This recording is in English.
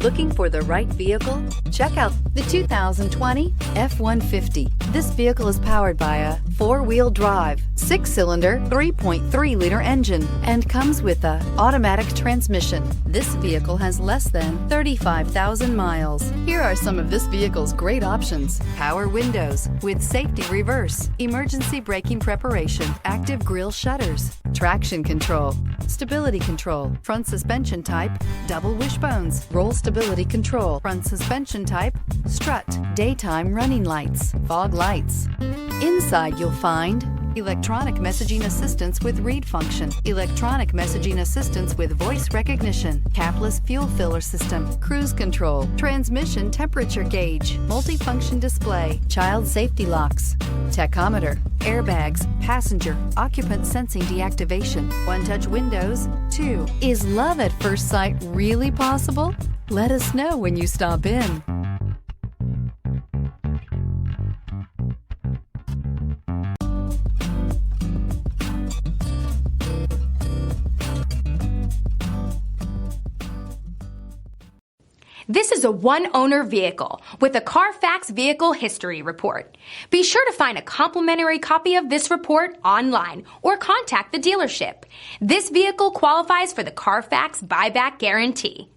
Looking for the right vehicle? Check out the 2020 F-150. This vehicle is powered by a 4-wheel drive, 6-cylinder, 3.3-liter engine, and comes with a automatic transmission. This vehicle has less than 35,000 miles. Here are some of this vehicle's great options: power windows with safety reverse, emergency braking preparation, active grille shutters, traction control, stability control, front suspension type, double wishbones, roll stability control, front suspension type, strut, daytime running lights, fog lights. Inside you'll find electronic messaging assistance with read function, electronic messaging assistance with voice recognition, capless fuel filler system, cruise control, transmission temperature gauge, multifunction display, child safety locks, tachometer, airbags, passenger, occupant sensing deactivation, one-touch windows, 2. Is love at first sight really possible? Let us know when you stop in. This is a one-owner vehicle with a Carfax Vehicle History Report. Be sure to find a complimentary copy of this report online or contact the dealership. This vehicle qualifies for the Carfax Buyback Guarantee.